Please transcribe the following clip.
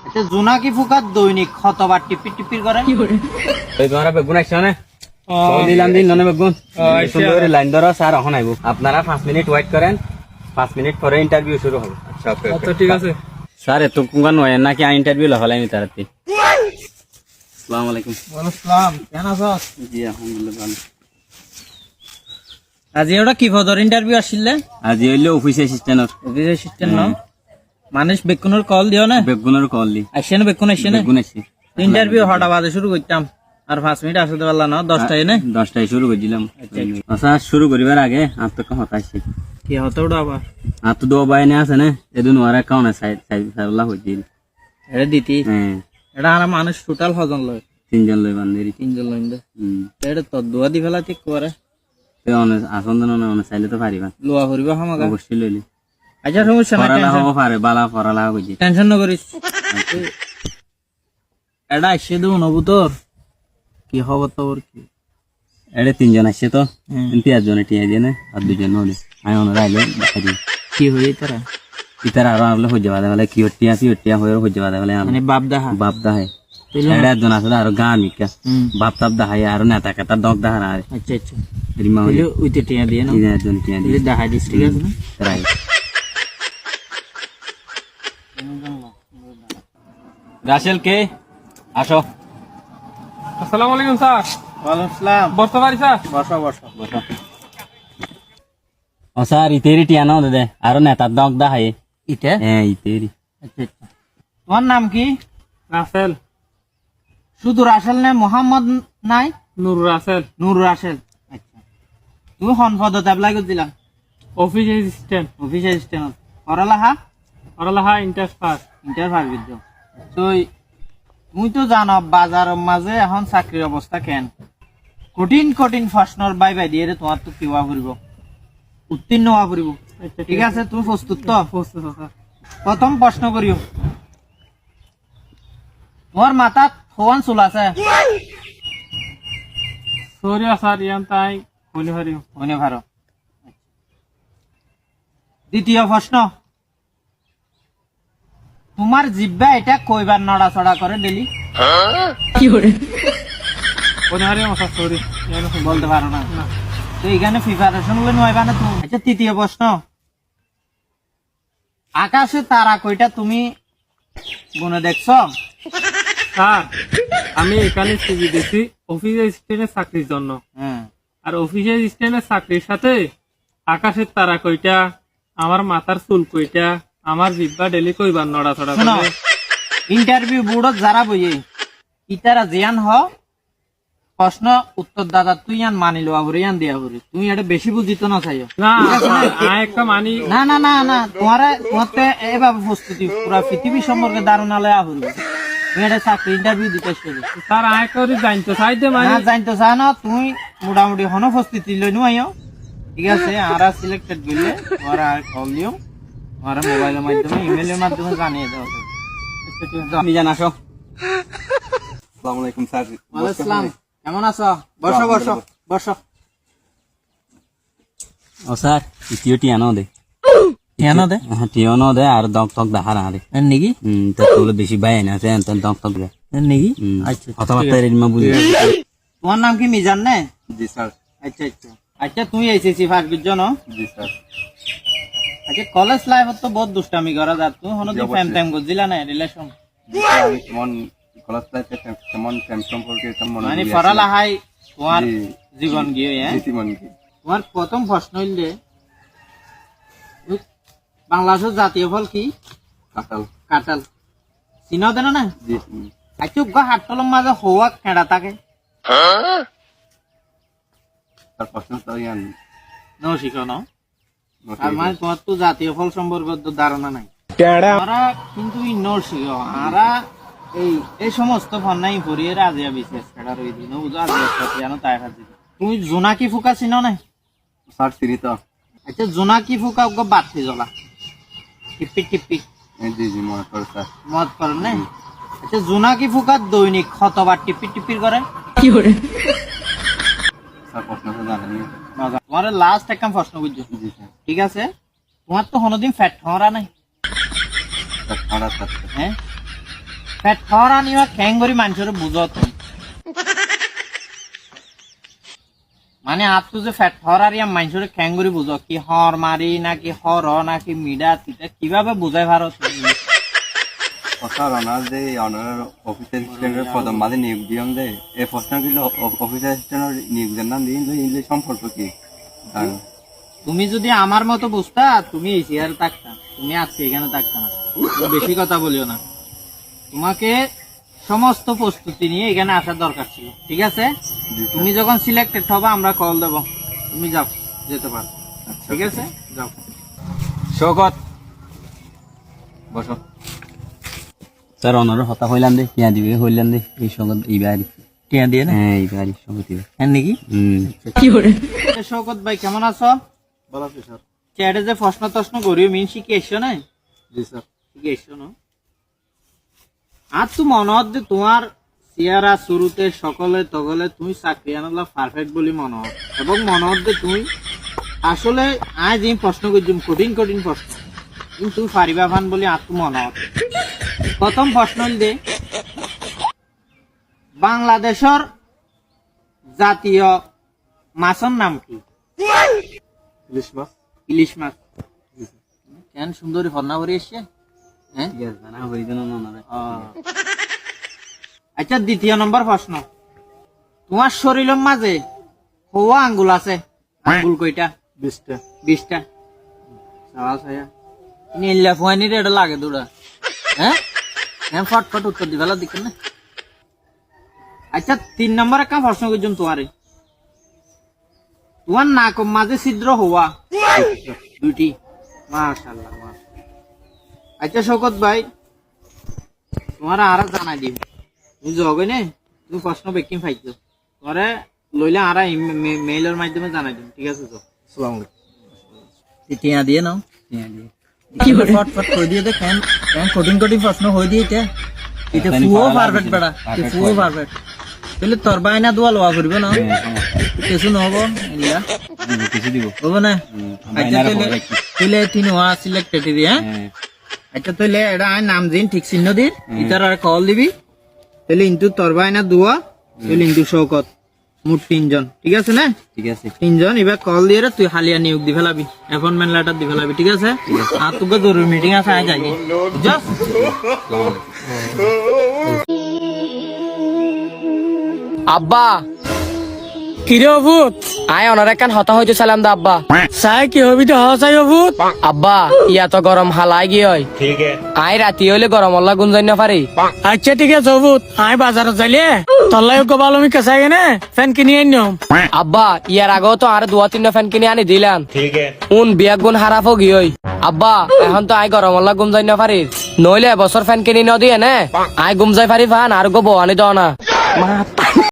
আচ্ছা জোনাকি ফুকার দৈনিক কতবার টিপির টিপির করে? ওই তোমরা বেগুন আসছো না দিলাম দিন ননে বেগুন সুন্দর লাইন ধরো স্যার এখন আইব আপনারা 5 মিনিট ওয়েট করেন 5 মিনিট পরে ইন্টারভিউ শুরু হবে। আচ্ছা ঠিক আছে স্যার এত কোন হয় নাকি ইন্টারভিউ হলাইনি তারাতি। আসসালামু আলাইকুম। ওয়ালাইকুম কেন আছস? জি আলহামদুলিল্লাহ ভালো। আজি ওটা কি পদর ইন্টারভিউ আসিলে? আজি হইলো অফিস অ্যাসিস্ট্যান্ট। অফিস অ্যাসিস্ট্যান্ট ন মানুষ বেকুনের কল দিও না? বেগুনের কল দি আসে না বেকুন আসে না? বেগুন আসছে ইন্টারভিউ হটা বাজে শুরু করতাম আর 5 মিনিট আসতে পারলা না 10টায় না? 10টায় শুরু করেছিলাম। আচ্ছা শুরু করিবার আগে আর তো কথা আছে কি হতো ওটা আবার? আর তো দো বাইনে আছে না এদিন ওর অ্যাকাউন্টে সাইড সাইডলা হইছিল এটা দিতি হ্যাঁ এটা আর মানুষ টোটাল হজন লয় 3 জন লই বান্দেরি 3 জন লইন দে এটা তো দোয়া দি ফেলা ঠিক করে তে অনেক আসন্দ না অনেক চাইলে তো পারিবা লোয়া করিবা হামাগা অবশ্যই লইলি আচ্ছা সমস্যা না পড়ালা হবো পারে বালা পড়ালা হইছে টেনশন না করিস এটা আসে দেব নবু তোর কি হবে তোর কি এড়ে 3 জন আসছে তো 3 জন টিয়া দিয়ে না আর 2 জন হলে আমি ওনার আইলে দেখা দিই কি হই তারা ইতার আর আমলে হয়ে যাবে বলে কি হটিয়া হয়ে যাবে বলে মানে বাপ দাহা বাপ দাহে এড়ে একজন আছে আর গা মিকা বাপ তাপ দাহাই আর নেতা কেতা দগ দাহার আর আচ্ছা আচ্ছা রিমা হইলো উইতে টিয়া দিয়ে না একজন টিয়া দিয়ে দিলে দাহাই দিস ঠিক আছে না রাইট রাসেল কে আসো। আসসালামু আলাইকুম স্যার। ওয়ালাইকুম আসসালাম বসতে পারি স্যার? বসো বসো বসো ও স্যার ইতেরি টিয়া নাও দে আর নেতা দগ দাহাই ইতে হ্যাঁ ইতেরি আচ্ছা আচ্ছা তোমার নাম কি? রাসেল। শুধু রাসেল না মোহাম্মদ নাই? নূর রাসেল। নূর রাসেল আচ্ছা তুমি হন পদত অ্যাপ্লাই করছিলাম অফিস অ্যাসিস্ট্যান্ট। অফিস অ্যাসিস্ট্যান্ট করলাহা অরলাহা ইন্টার পাস। ইন্টারভিউ দিছো তুই তুই তো জানো বাজারের মাঝে এখন চাকরির অবস্থা কেন কঠিন কঠিন প্রশ্নর বাই দিয়ে রে তোমার তো কিবা ফুরিব উত্তীর্ণ হওয়া ফুরিব ঠিক আছে তুমি প্রস্তুত তো? প্রস্তুত স্যার। প্রথম প্রশ্ন করিও তোমার মাথাত ফোন চুল আছে? সরিয়া স্যার ইয়ান তাই বলি হারি। মনে ভারো দ্বিতীয় প্রশ্ন তোমার জিব্বা এটা কয়বার নড়াচড়া করে ডেলি? বলি হারি স্যার সরি বলতে পারো না তো এখানে প্রিপারেশন গুলো নয়বা না তুমি। আচ্ছা তৃতীয় প্রশ্ন আকাশে তারা কয়টা তুমি গুনে দেখছো? স্যার আমি এখানে সিভি দিছি অফিস অ্যাসিস্ট্যান্টের চাকরির জন্য। হ্যাঁ আর অফিস অ্যাসিস্ট্যান্টের চাকরির সাথে আকাশের তারা কয়টা, আমার মাথার চুল কয়টা, আমার জিব্বা ডেলি কইবার নড়াচড়া শোনো করে। ইন্টারভিউ বোর্ডত যারা বইয়ে ইতারা জিয়ান হ প্রশ্ন উত্তর দাদা তুই ইয়ান মানি লওয়া বলে ইয়ান দিয়া বলে তুমি এটা বেশি বুঝিত না চাইও না আমি একটা মানি। না না না না তোমাতে এভাবে প্রস্তুতি পুরা পৃথিবী সম্পর্কে ধারণা লয়া হইবে তুমি এটা চাকরি ইন্টারভিউ দিতে শুরু স্যার আমি একটা জানতে চাইতে না মানে জানতে চাও না তুমি মোটামুটি হন প্রস্তুতি লই আইও ঠিক আছে আরা সিলেক্টেড করলে ওরা কল দিও ওরা মোবাইলের মাধ্যমে ইমেলের মাধ্যমে জানিয়ে দাও আপনি জান আসো। আসসালামু আলাইকুম স্যার। ওয়ালাইকুম আসসালাম কেমন আছো? বসো বসো বসো ও স্যার ইতিও টিয়া নাও দে কেন দে হ্যাঁ টিয়া নাও দে আর দগ দগ দাহার আরে নাকি তো তোলে বেশি বাইন আছে এত দগ দগ দে নাকি আচ্ছা কথাবার্তা রিমা বুঝি। তোমার নাম কি মিজান নে? জি স্যার। আচ্ছা আচ্ছা আচ্ছা তুই এসেছি ফার্স্ট জন জি স্যার। আচ্ছা কলেজ লাইফ তো বহুত দুষ্টামি করা যা তুই হনো দি প্রেম টাইম করছিলা না রিলেশন আমি কেমন কলেজ লাইফে কেমন প্রেম সম্পর্কে তেমন মানে পড়ালেখায় তোমার জীবন গিয়ে হ্যাঁ জীবন কি তোমার প্রথম প্রশ্ন হইলে বাংলাদেশের জাতীয় ফল কি? কাটাল। কাঁঠাল চিনাও দেন না? জি আচ্ছা গা হাটতলের মাঝে হওয়া খেড়া থাকে তার প্রশ্ন তো ইয়ান নো শিখো না আর মানে তোমার তো জাতীয় ফল সম্পর্কে তো ধারণা নাই আমরা কিন্তু ইন্নর শিখো আরা এই সমস্ত ফন্নাই পড়িয়ে রাজিয়া বিশেষ খেড়া রই দিন বুঝো জানো তাই খাচ্ছি তুমি জোনাকি ফুকা চিনো না? স্যার সিরি তো আচ্ছা জোনাকি ফুকা ওকে বাড়তি জ্বলা টিপি টিপি জি জি মনে করো স্যার মত করেন না? আচ্ছা জোনাকি ফুকার দৈনিক কতবার টিপি টিপির করে? স্যার প্রশ্ন তো জানেন তোমার লাস্ট একটা প্রশ্ন বুঝছো জি স্যার। ঠিক আছে তোমার তো কোনোদিন ফ্যাট হওয়া নাই স্যার হ্যাঁ ফ্যাট খাওয়ার আনিবা খ্যাং করি মানুষের বুঝো তুমি মানে আপনি যে ফ্যাট খাওয়ার আর মানুষের খ্যাং করি বুঝো কি হর মারি নাকি হর নাকি মিডা তিতা কিভাবে বুঝাই ভারত স্যার অনার যে অনার অফিস অ্যাসিস্ট্যান্টের প্রথম মাঝে নিয়োগ দিলাম যে এই প্রশ্ন কিন্তু অফিস অ্যাসিস্ট্যান্টের নিয়োগের নাম দিন যে সম্পর্ক কি তুমি যদি আমার মতো বুঝতা তুমি এই চেয়ারে থাকতা তুমি আজকে এখানে থাকতা না তুমি বেশি কথা বলিও না তোমাকে সমস্ত প্রস্তুতি নিয়ে এখানে আসার দরকার ছিল ঠিক আছে তুমি যখন সিলেক্টেড হবে আমরা কল দেব তুমি যাও যেতে পারো ঠিক আছে যাও শৌকত বসো স্যার অনার হতা হইলাম দে টিয়া দিবে হইলাম দে এই শৌকত এই বাড়ি টিয়া দিয়ে না হ্যাঁ এই বাড়ি শৌকত দিবে হ্যাঁ নাকি কি করে শৌকত ভাই কেমন আছো ভালো আছি স্যার। চ্যাটে যে প্রশ্ন করিও মিন শিখে এসছো না জি স্যার। শিখে এসছো না আর তো মনে হচ্ছে তোমার চেহারা শুরুতে সকলে তগলে তুমি চাকরি আনলা পারফেক্ট বলে মনে হয় এবং মনে হচ্ছে তুমি আসলে আজ এই প্রশ্ন করছি কঠিন কঠিন প্রশ্ন কিন্তু পারিবা ভান বলে আর তো মনে হয় প্রথম প্রশ্ন দে বাংলাদেশের জাতীয় মাছের নাম কি ইলিশ মাছ। ইলিশ মাছ কেন সুন্দরী ফর্না করে এসছে হ্যাঁ না হই দেন অনারে আচ্ছা দ্বিতীয় নম্বর প্রশ্ন তোমার শরীরের মাঝে কয়টা আঙ্গুল আছে আঙ্গুল কয়টা 20টা। 20টা সাবাস ভাইয়া নীলা ফুয়ানি রে এটা লাগে দুটা হ্যাঁ হ্যাঁ ফটফট উত্তর দিবেলা দেখেন না আচ্ছা 3 নম্বর একটা প্রশ্ন করছিলাম তোমারে তোমার নাক মাঝে ছিদ্র হওয়া দুইটি মাশাআল্লাহ মাশাআল্লাহ আচ্ছা শৌকত ভাই তোমার আর জানাই দিই তুমি জগে নে তুমি প্রশ্ন বেকিং পাইছো তোমারে লইলে আর মেইলের মাধ্যমে জানাই দিই ঠিক আছে তো আসসালামু আলাইকুম। টিয়া দিয়ে নাও কি ফটফট কই দিয়ে দে কেন কেন কঠিন কঠিন প্রশ্ন হই দিয়ে এটা ফুও পারফেক্ট বেড়া ফুও পারফেক্ট তাহলে তোর বাইনা দোয়া লোয়া করবে না কিছু নহব ইয়া কিছু দিব হবে না আচ্ছা তাহলে তিনি হওয়া সিলেক্টেড হ্যাঁ আচ্ছা তাহলে এটা আয় নাম দিন ঠিক চিহ্ন দিন ইতার আর কল দিবি তাহলে ইন্তু তোর বাইনা দোয়া তাহলে ইন্তু শৌকত মোট 3 জন ঠিক আছে না ঠিক আছে 3 জন এবার কল দিয়ে তুই হালিয়া নিয়োগ দি ফেলাবি অ্যাপয়েন্টমেন্ট লেটার দি ফেলাবি ঠিক আছে আর তোকে জরুরি মিটিং আছে আয় যাই আব্বা কিরে অভূত আয় অনার একখান হতা হইতে সালাম দা আব্বা চাই কি হবি তো হওয়া চাই অভূত আব্বা ইয়া তো গরম হালাই গিয়ে হয় আয় রাতি হইলে গরম হল্লা গুঞ্জাই না পারি আচ্ছা ঠিক আছে অভূত আই বাজারে যাইলে তল্লাই গোপাল আমি কেঁচাই কেনে ফ্যান কিনে আনিম আব্বা ইয়ার আগেও তো আর 2-3 ফ্যান কিনে আনি দিলাম উন বিয়া গুণ হারাপ গিয়ে হয় আব্বা এখন তো আই গরম হল্লা গুঞ্জাই না পারি নইলে এবছর ফ্যান কিনে ন দিয়ে নে আই গুমজাই পারি ফান আর গো বহানি দাও না